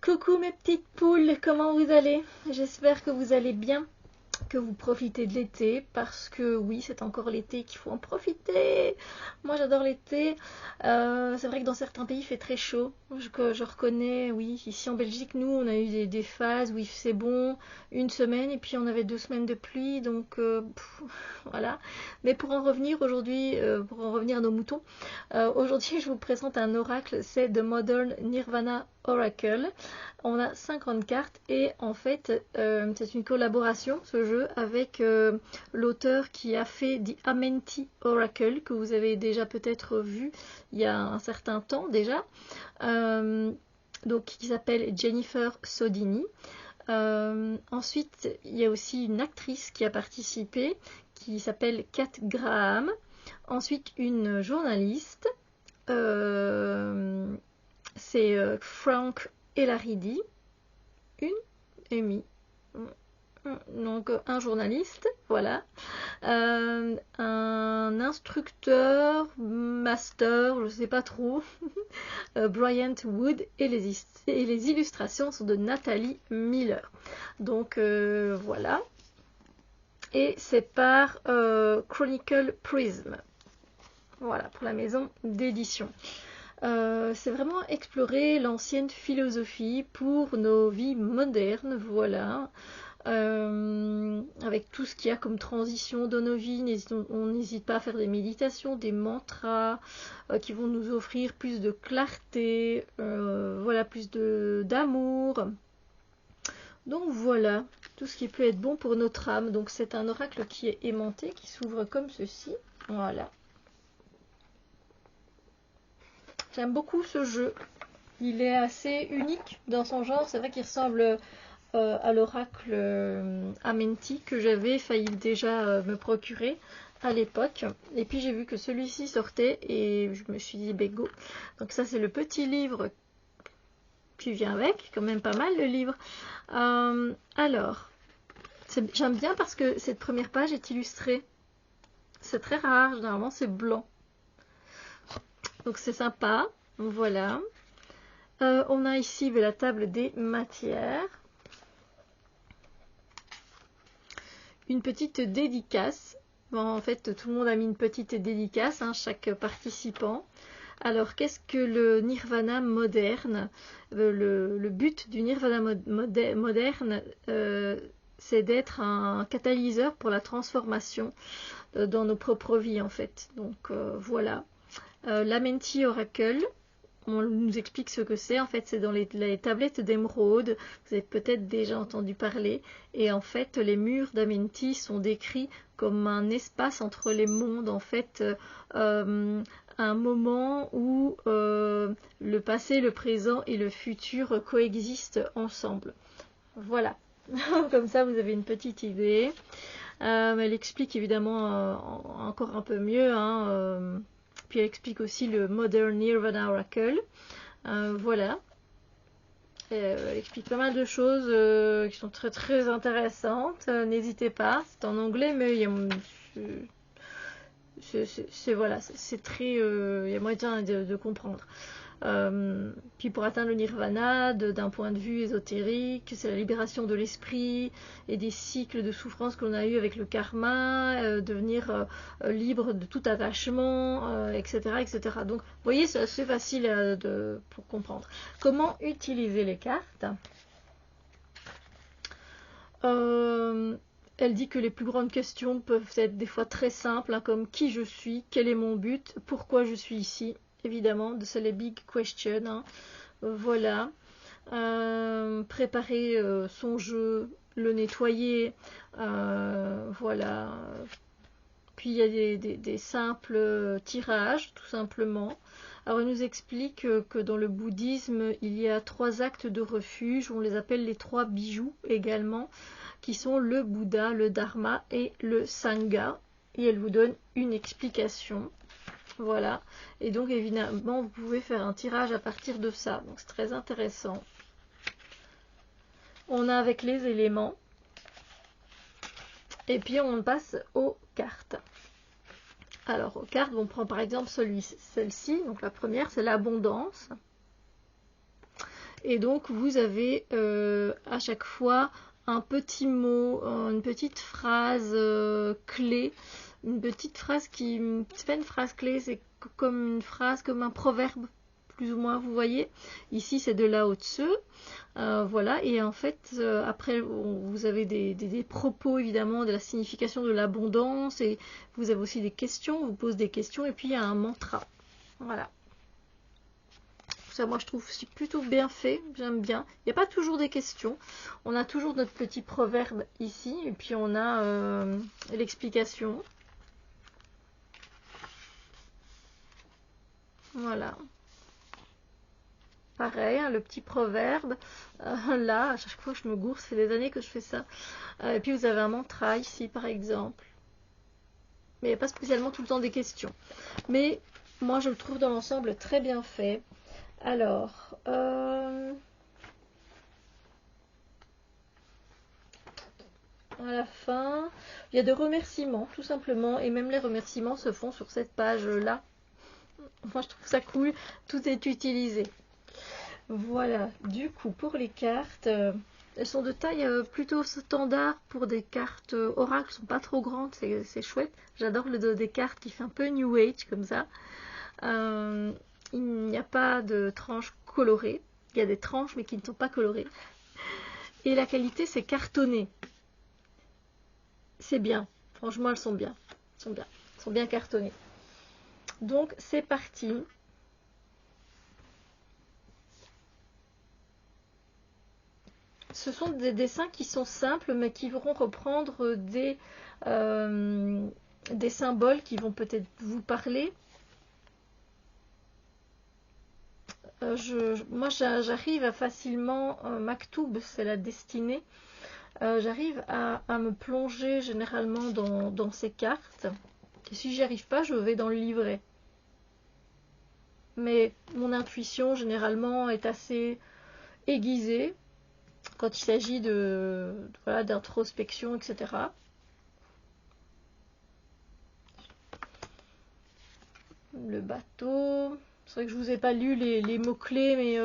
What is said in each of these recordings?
Coucou mes petites poules, comment vous allez? J'espère que vous allez bien, que vous profitez de l'été, parce que oui, c'est encore l'été qu'il faut en profiter. Moi j'adore l'été. C'est vrai que dans certains pays il fait très chaud. Je reconnais, oui, ici en Belgique, nous on a eu des phases où il c'est bon, une semaine, et puis on avait 2 semaines de pluie, donc voilà. Mais pour en revenir aujourd'hui, pour en revenir à nos moutons, aujourd'hui je vous présente un oracle, c'est The Modern Nirvana Oracle. On a 50 cartes et en fait c'est une collaboration ce jeu avec l'auteur qui a fait The Amenti Oracle que vous avez déjà peut-être vu il y a un certain temps déjà, euh, donc qui s'appelle Jennifer Sodini. Ensuite il y a aussi une actrice qui a participé qui s'appelle Kat Graham. Ensuite une journaliste, c'est Frank Elaridi, une Amy. Donc un journaliste, voilà. Un instructeur, master, je sais pas trop, Bryant Wood, et les illustrations sont de Nathalie Miller. Donc voilà. Et c'est par Chronicle Prism. Voilà, pour la maison d'édition. C'est vraiment explorer l'ancienne philosophie pour nos vies modernes, voilà. Avec tout ce qu'il y a comme transition dans nos vies, on n'hésite pas à faire des méditations, des mantras qui vont nous offrir plus de clarté, voilà, plus d'amour. Donc voilà, tout ce qui peut être bon pour notre âme. Donc c'est un oracle qui est aimanté, qui s'ouvre comme ceci, voilà. J'aime beaucoup ce jeu. Il est assez unique dans son genre. C'est vrai qu'il ressemble à l'oracle Amenti que j'avais failli déjà me procurer à l'époque. Et puis j'ai vu que celui-ci sortait et je me suis dit, ben go. Donc ça c'est le petit livre qui vient avec. Quand même pas mal le livre. Alors, j'aime bien parce que cette première page est illustrée. C'est très rare. Généralement c'est blanc. Donc c'est sympa. Voilà. On a ici la table des matières. Une petite dédicace. Bon, en fait, tout le monde a mis une petite dédicace, hein, chaque participant. Alors, qu'est-ce que le nirvana moderne? Le but du nirvana moderne, c'est d'être un catalyseur pour la transformation dans nos propres vies, en fait. Donc, voilà. L'Amenti Oracle. On nous explique ce que c'est. En fait, c'est dans les tablettes d'émeraude. Vous avez peut-être déjà entendu parler. Et en fait, les murs d'Amenti sont décrits comme un espace entre les mondes. En fait, un moment où le passé, le présent et le futur coexistent ensemble. Voilà. Comme ça, vous avez une petite idée. Elle explique évidemment encore un peu mieux, hein, puis elle explique aussi le Modern Nirvana Oracle. Voilà. Elle explique pas mal de choses qui sont très très intéressantes. N'hésitez pas, c'est en anglais, mais il y a, voilà, c'est très, il y a moyen de comprendre. Puis pour atteindre le nirvana, d'un point de vue ésotérique, c'est la libération de l'esprit et des cycles de souffrance que l'on a eu avec le karma, devenir libre de tout attachement, etc., etc. Donc, vous voyez, c'est assez facile pour comprendre. Comment utiliser les cartes? Elle dit que les plus grandes questions peuvent être des fois très simples, hein, comme qui je suis, quel est mon but, pourquoi je suis ici. Évidemment, c'est les big questions. Hein. Voilà. Préparer son jeu, le nettoyer. Voilà. Puis il y a des simples tirages, tout simplement. Alors, il nous explique que dans le bouddhisme, il y a 3 actes de refuge. On les appelle les 3 bijoux également, qui sont le Bouddha, le Dharma et le Sangha. Et elle vous donne une explication. Voilà. Et donc, évidemment, vous pouvez faire un tirage à partir de ça. Donc, c'est très intéressant. On a avec les éléments. Et puis, on passe aux cartes. Alors, aux cartes, on prend par exemple celle-ci. Donc, la première, c'est l'abondance. Et donc vous avez à chaque fois un petit mot, une petite phrase clé, une petite phrase qui, c'est pas une phrase clé, c'est comme une phrase, comme un proverbe, plus ou moins, vous voyez. Ici c'est de Lao Tzu, voilà, et en fait après vous avez des propos évidemment de la signification de l'abondance, et vous avez aussi des questions, on vous pose des questions, et puis il y a un mantra, voilà. Ça, moi je trouve c'est plutôt bien fait, j'aime bien. Il n'y a pas toujours des questions. On a toujours notre petit proverbe ici, et puis on a l'explication. Voilà. Pareil, hein, le petit proverbe. Là, à chaque fois que je me gourre, ça fait des années que je fais ça. Et puis vous avez un mantra ici, par exemple. Mais il n'y a pas spécialement tout le temps des questions. Mais moi, je le trouve dans l'ensemble très bien fait. Alors, à la fin, il y a des remerciements, tout simplement. Et même les remerciements se font sur cette page-là. Moi, je trouve ça cool. Tout est utilisé. Voilà. Du coup, pour les cartes, elles sont de taille plutôt standard pour des cartes oracles. Elles sont pas trop grandes. C'est chouette. J'adore le dos des cartes qui fait un peu New Age comme ça. Il n'y a pas de tranches colorées. Il y a des tranches, mais qui ne sont pas colorées. Et la qualité, c'est cartonné. C'est bien. Franchement, elles sont bien. Elles sont bien cartonnées. Donc, c'est parti. Ce sont des dessins qui sont simples, mais qui vont reprendre des symboles qui vont peut-être vous parler. Moi, j'arrive à facilement, Maktoub, c'est la destinée, j'arrive à me plonger généralement dans ces cartes. Et si j'y arrive pas, je vais dans le livret. Mais mon intuition, généralement, est assez aiguisée quand il s'agit voilà, d'introspection, etc. Le bateau. C'est vrai que je vous ai pas lu les mots-clés, mais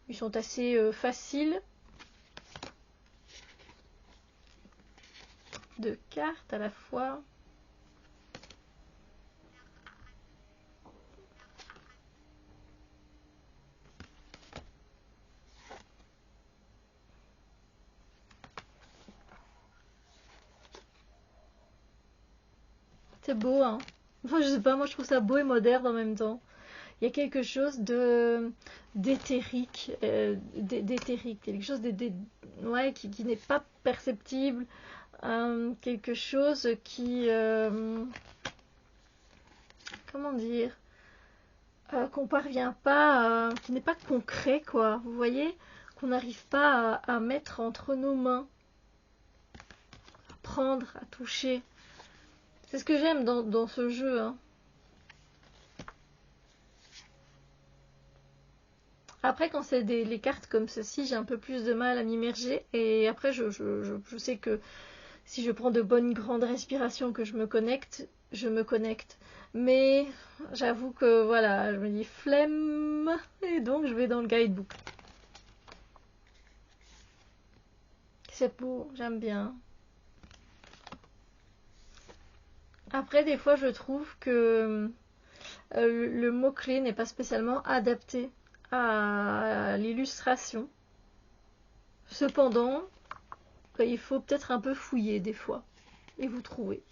ils sont assez faciles. De cartes à la fois. C'est beau, hein. Enfin, je sais pas, moi je trouve ça beau et moderne en même temps. Il y a quelque chose d'éthérique, quelque chose ouais, qui n'est pas perceptible, quelque chose qui, comment dire, qu'on parvient pas, qui n'est pas concret, quoi. Vous voyez, qu'on n'arrive pas à mettre entre nos mains, à prendre, à toucher. C'est ce que j'aime dans ce jeu, hein. Après, quand c'est les cartes comme ceci, j'ai un peu plus de mal à m'immerger. Et après, je sais que si je prends de bonnes grandes respirations, que je me connecte. Mais j'avoue que voilà, je me dis flemme. Et donc, je vais dans le guidebook. C'est beau, j'aime bien. Après, des fois, je trouve que le mot-clé n'est pas spécialement adapté à l'illustration. Cependant, il faut peut-être un peu fouiller des fois. Et vous trouvez.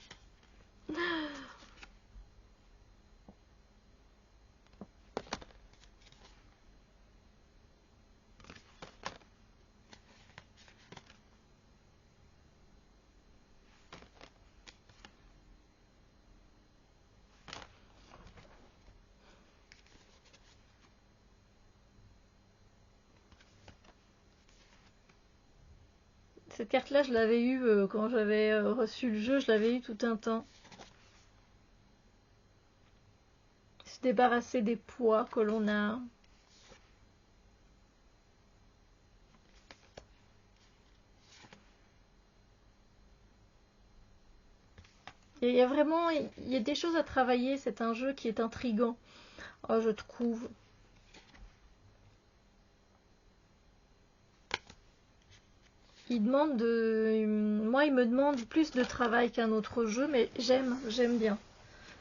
Cette carte-là, je l'avais eue quand j'avais reçu le jeu, je l'avais eu tout un temps. Se débarrasser des poids que l'on a. Il y a vraiment, il y a des choses à travailler. C'est un jeu qui est intriguant, je trouve. Moi, il me demande plus de travail qu'un autre jeu, mais j'aime bien.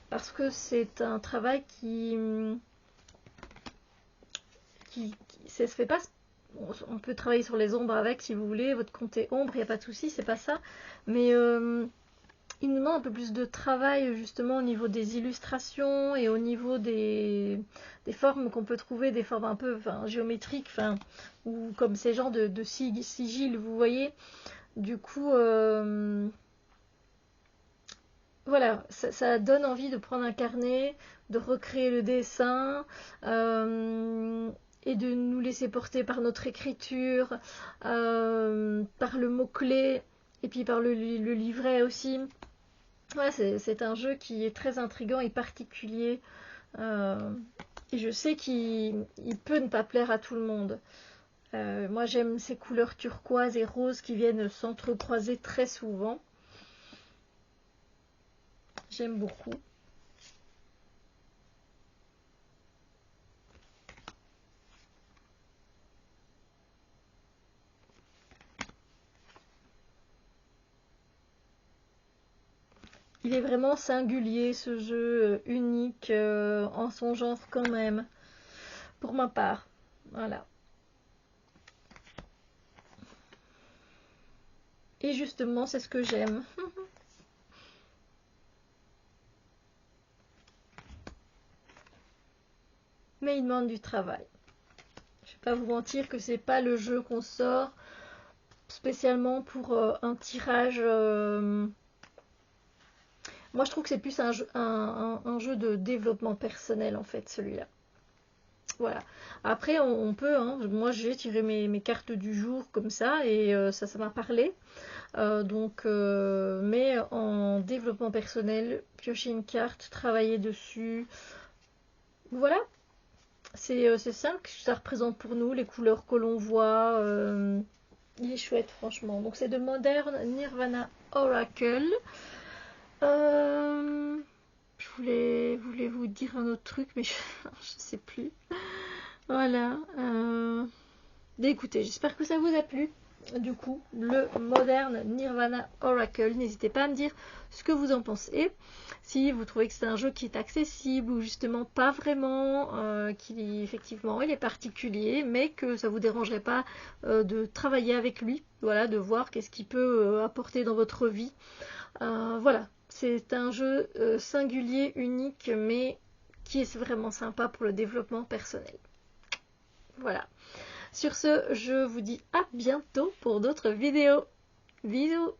Parce que c'est un travail ça se fait pas. On peut travailler sur les ombres avec si vous voulez, votre compte est ombre, il n'y a pas de souci, c'est pas ça. Mais il nous demande un peu plus de travail justement au niveau des illustrations et au niveau des formes qu'on peut trouver, des formes un peu géométriques, ou comme ces genres de sigils, vous voyez. Du coup, voilà, ça donne envie de prendre un carnet, de recréer le dessin, et de nous laisser porter par notre écriture, par le mot-clé, et puis par le livret aussi. Voilà, c'est un jeu qui est très intriguant et particulier. Et je sais qu'il peut ne pas plaire à tout le monde. Moi, j'aime ces couleurs turquoise et rose qui viennent s'entrecroiser très souvent. J'aime beaucoup. Il est vraiment singulier ce jeu, unique en son genre quand même, pour ma part. Voilà. Et justement, c'est ce que j'aime. Mais il demande du travail. Je vais pas vous mentir que c'est pas le jeu qu'on sort spécialement pour un tirage. Moi, je trouve que c'est plus un jeu de développement personnel en fait, celui-là. Voilà. Après, on peut, hein, moi j'ai tiré mes cartes du jour comme ça et ça m'a parlé. Mais en développement personnel, piocher une carte, travailler dessus. Voilà, c'est ça que ça représente pour nous, les couleurs que l'on voit. Il est chouette, franchement. Donc, c'est de Modern Nirvana Oracle. Je voulais vous dire un autre truc, mais je sais plus. Voilà. Écoutez, j'espère que ça vous a plu. Du coup, le Modern Nirvana Oracle. N'hésitez pas à me dire ce que vous en pensez. Si vous trouvez que c'est un jeu qui est accessible ou justement pas vraiment, effectivement il est particulier, mais que ça vous dérangerait pas de travailler avec lui, voilà, de voir qu'est-ce qu'il peut apporter dans votre vie. Voilà, c'est un jeu singulier, unique, mais qui est vraiment sympa pour le développement personnel. Voilà. Sur ce, je vous dis à bientôt pour d'autres vidéos. Bisous!